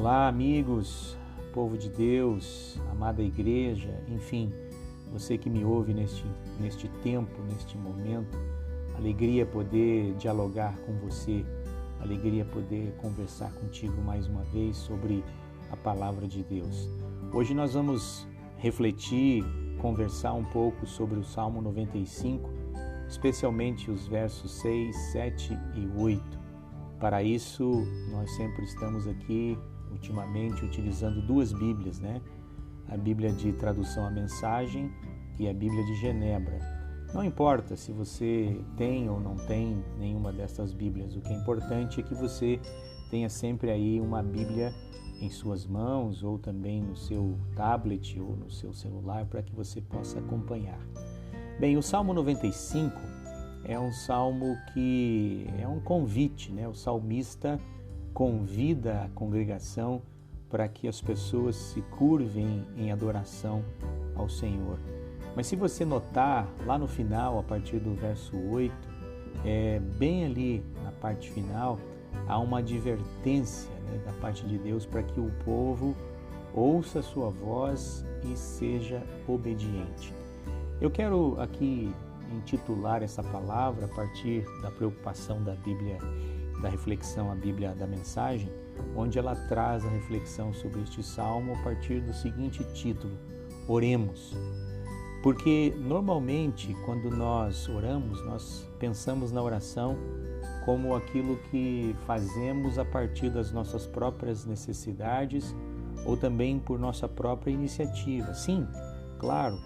Olá, amigos, povo de Deus, amada igreja, enfim, você que me ouve neste tempo, neste momento, alegria poder dialogar com você, alegria poder conversar contigo mais uma vez sobre a palavra de Deus. Hoje nós vamos refletir, conversar um pouco sobre o Salmo 95, especialmente os versos 6, 7 e 8. Para isso, nós sempre estamos aqui, ultimamente, utilizando duas Bíblias, né? A Bíblia de tradução à mensagem e a Bíblia de Genebra. Não importa se você tem ou não tem nenhuma dessas Bíblias, o que é importante é que você tenha sempre aí uma Bíblia em suas mãos ou também no seu tablet ou no seu celular para que você possa acompanhar. Bem, o Salmo 95 é um salmo que é um convite, né? O salmista convida a congregação para que as pessoas se curvem em adoração ao Senhor. Mas se você notar, lá no final, a partir do verso 8, bem ali na parte final, há uma advertência, né, da parte de Deus para que o povo ouça a sua voz e seja obediente. Eu quero aqui intitular essa palavra a partir da preocupação da Bíblia, da reflexão, a Bíblia da mensagem, onde ela traz a reflexão sobre este salmo a partir do seguinte título: Oremos. Porque normalmente quando nós oramos, nós pensamos na oração como aquilo que fazemos a partir das nossas próprias necessidades ou também por nossa própria iniciativa. Sim, claro,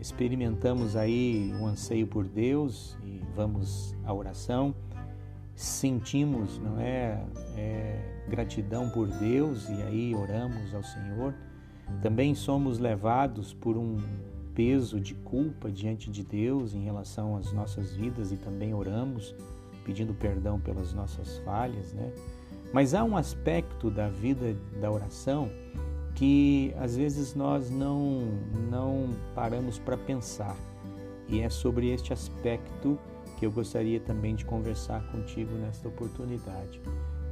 experimentamos aí um anseio por Deus e vamos à oração, sentimos, não é, gratidão por Deus e aí oramos ao Senhor. Também somos levados por um peso de culpa diante de Deus em relação às nossas vidas e também oramos pedindo perdão pelas nossas falhas, né? Mas há um aspecto da vida da oração que às vezes nós não paramos para pensar, e é sobre este aspecto que eu gostaria também de conversar contigo nesta oportunidade.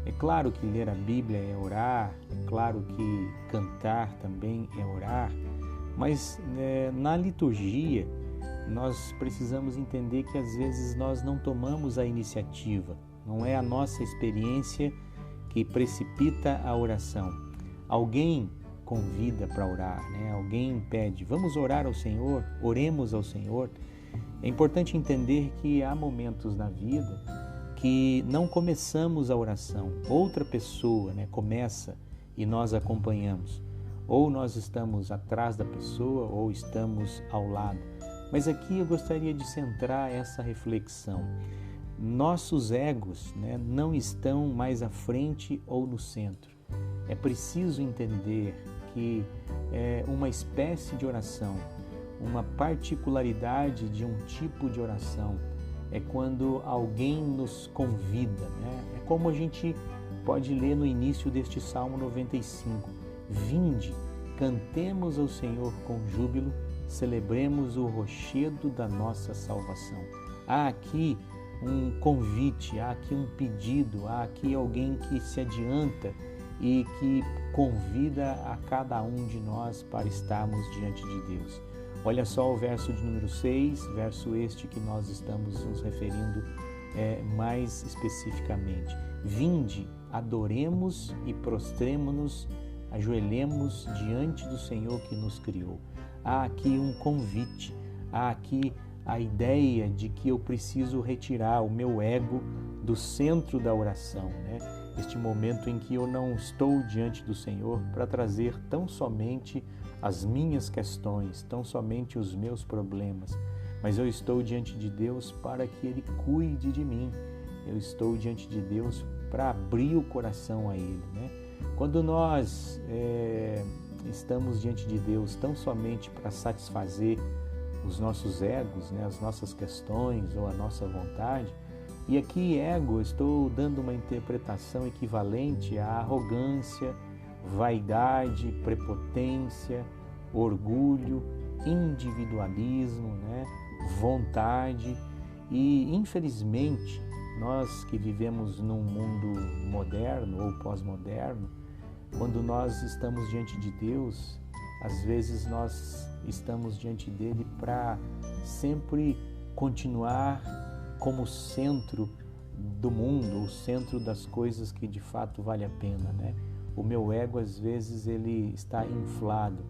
É claro que ler a Bíblia é orar, é claro que cantar também é orar, mas na liturgia nós precisamos entender que às vezes nós não tomamos a iniciativa, não é a nossa experiência que precipita a oração. Alguém convida para orar, né? Alguém pede, vamos orar ao Senhor, oremos ao Senhor. É importante entender que há momentos na vida que não começamos a oração, outra pessoa, né, começa e nós acompanhamos. Ou nós estamos atrás da pessoa ou estamos ao lado. Mas aqui eu gostaria de centrar essa reflexão. Nossos egos, né, não estão mais à frente ou no centro. É preciso entender que uma espécie de oração, uma particularidade de um tipo de oração, é quando alguém nos convida, né? É como a gente pode ler no início deste Salmo 95. Vinde, cantemos ao Senhor com júbilo, celebremos o rochedo da nossa salvação. Há aqui um convite, há aqui um pedido, há aqui alguém que se adianta e que convida a cada um de nós para estarmos diante de Deus. Olha só o verso de número 6, verso este que nós estamos nos referindo mais especificamente. Vinde, adoremos e prostremo-nos, ajoelhemos diante do Senhor que nos criou. Há aqui um convite, há aqui a ideia de que eu preciso retirar o meu ego do centro da oração, né? Este momento em que eu não estou diante do Senhor para trazer tão somente as minhas questões, tão somente os meus problemas, mas eu estou diante de Deus para que Ele cuide de mim. Eu estou diante de Deus para abrir o coração a Ele, né? Quando nós estamos diante de Deus tão somente para satisfazer os nossos egos, né, as nossas questões ou a nossa vontade, e aqui ego, estou dando uma interpretação equivalente à arrogância, vaidade, prepotência, orgulho, individualismo, né, vontade. E infelizmente nós que vivemos num mundo moderno ou pós-moderno, Quando nós estamos diante de Deus, às vezes nós estamos diante dele para sempre continuar como centro do mundo, o centro das coisas que de fato vale a pena, né? O meu ego, às vezes, ele está inflado,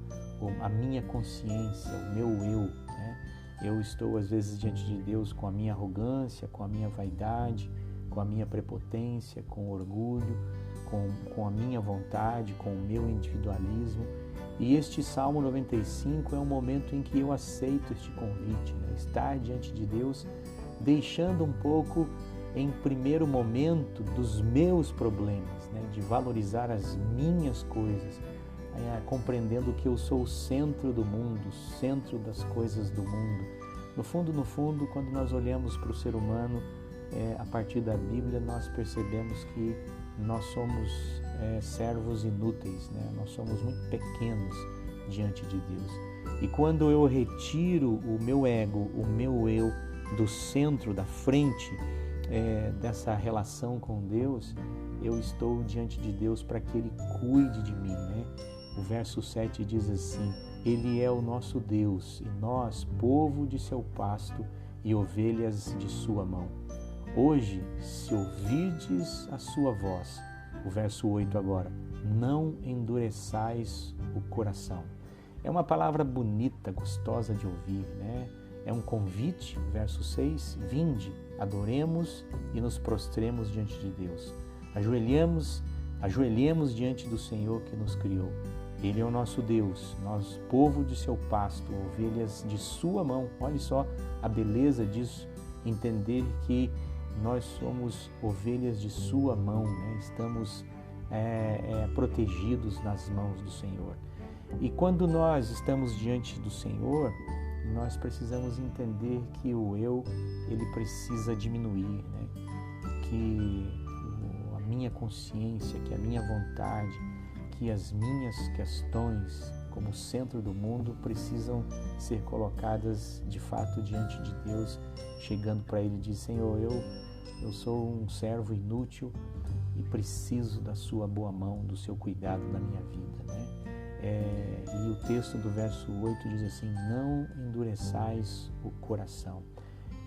a minha consciência, o meu eu, né? Eu estou, às vezes, diante de Deus com a minha arrogância, com a minha vaidade, com a minha prepotência, com o orgulho, com a minha vontade, com o meu individualismo. E este Salmo 95 é um momento em que eu aceito este convite, né? Estar diante de Deus, deixando um pouco, em primeiro momento, dos meus problemas, né? De valorizar as minhas coisas, compreendendo que eu sou o centro do mundo, o centro das coisas do mundo. No fundo, quando nós olhamos para o ser humano, a partir da Bíblia, nós percebemos que nós somos servos inúteis, né? Nós somos muito pequenos diante de Deus. E quando eu retiro o meu ego, o meu eu, do centro, da frente dessa relação com Deus, eu estou diante de Deus para que Ele cuide de mim, né? O verso 7 diz assim: Ele é o nosso Deus, e nós, povo de seu pasto e ovelhas de sua mão. Hoje, se ouvirdes a sua voz, o verso 8 agora, não endureçais o coração. É uma palavra bonita, gostosa de ouvir, né? É um convite, verso 6, vinde, adoremos e nos prostremos diante de Deus. Ajoelhemos diante do Senhor que nos criou. Ele é o nosso Deus, nós, povo de seu pasto, ovelhas de sua mão. Olha só a beleza disso, entender que nós somos ovelhas de sua mão, né? Estamos protegidos nas mãos do Senhor. E quando nós estamos diante do Senhor, nós precisamos entender que o eu, ele precisa diminuir, né? Que a minha consciência, que a minha vontade, que as minhas questões como centro do mundo precisam ser colocadas de fato diante de Deus, chegando para Ele e dizer: Senhor, eu sou um servo inútil e preciso da sua boa mão, do seu cuidado na minha vida, né? E o texto do verso 8 diz assim: não endureçais o coração.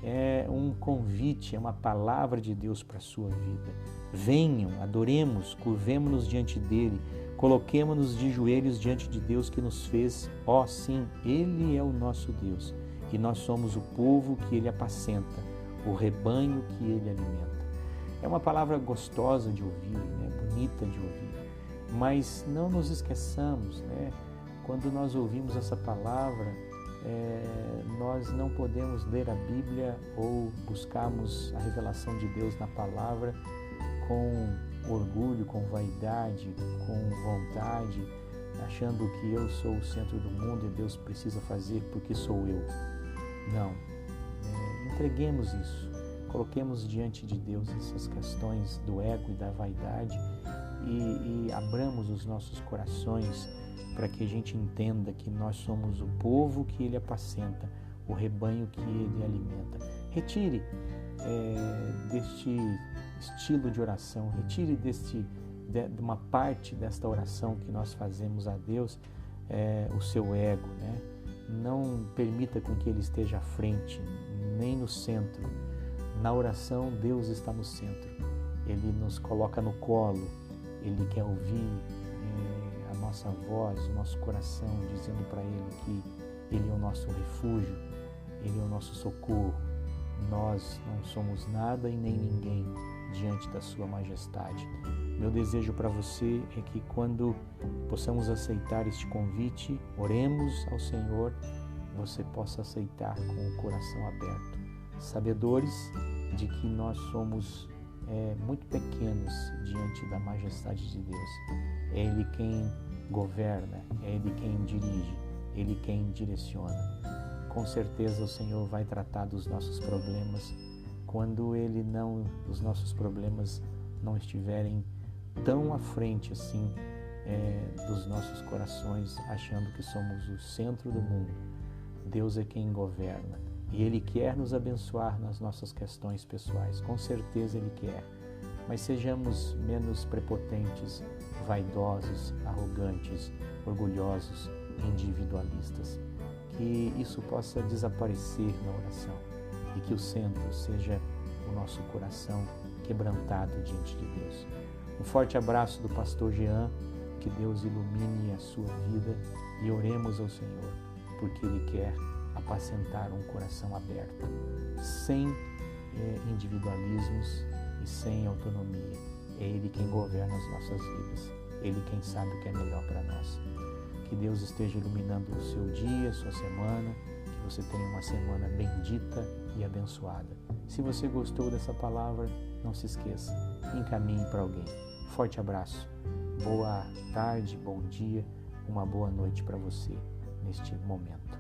É um convite, é uma palavra de Deus para a sua vida. Venham, adoremos, curvemo-nos diante dele, coloquemo-nos de joelhos diante de Deus que nos fez. Sim, Ele é o nosso Deus e nós somos o povo que Ele apacenta, o rebanho que Ele alimenta. É uma palavra gostosa de ouvir, né? Bonita de ouvir. Mas não nos esqueçamos, né? Quando nós ouvimos essa palavra, nós não podemos ler a Bíblia ou buscarmos a revelação de Deus na palavra com orgulho, com vaidade, com vontade, achando que eu sou o centro do mundo e Deus precisa fazer porque sou eu. Não. Entreguemos isso. Coloquemos diante de Deus essas questões do ego e da vaidade e abramos os nossos corações para que a gente entenda que nós somos o povo que Ele apacenta, o rebanho que Ele alimenta. Retire deste estilo de oração, retire de uma parte desta oração que nós fazemos a Deus o seu ego, né? Não permita com que Ele esteja à frente, nem no centro. Na oração, Deus está no centro. Ele nos coloca no colo, Ele quer ouvir a nossa voz, o nosso coração, dizendo para Ele que Ele é o nosso refúgio, Ele é o nosso socorro. Nós não somos nada e nem ninguém diante da Sua majestade. Meu desejo para você é que quando possamos aceitar este convite, oremos ao Senhor, você possa aceitar com o coração aberto, sabedores de que nós somos muito pequenos diante da majestade de Deus. É Ele quem governa, é Ele quem dirige, Ele quem direciona. Com certeza o Senhor vai tratar dos nossos problemas quando os nossos problemas não estiverem tão à frente assim dos nossos corações, achando que somos o centro do mundo. Deus é quem governa e Ele quer nos abençoar nas nossas questões pessoais, com certeza Ele quer, mas sejamos menos prepotentes, vaidosos, arrogantes, orgulhosos, individualistas. Que isso possa desaparecer na oração e que o centro seja o nosso coração quebrantado diante de Deus. Um forte abraço do pastor Jean, que Deus ilumine a sua vida e oremos ao Senhor, porque Ele quer apacentar um coração aberto, sem individualismos e sem autonomia. É Ele quem governa as nossas vidas, Ele quem sabe o que é melhor para nós. Que Deus esteja iluminando o seu dia, a sua semana, que você tenha uma semana bendita e abençoada. Se você gostou dessa palavra, não se esqueça, encaminhe para alguém. Forte abraço, boa tarde, bom dia, uma boa noite para você neste momento.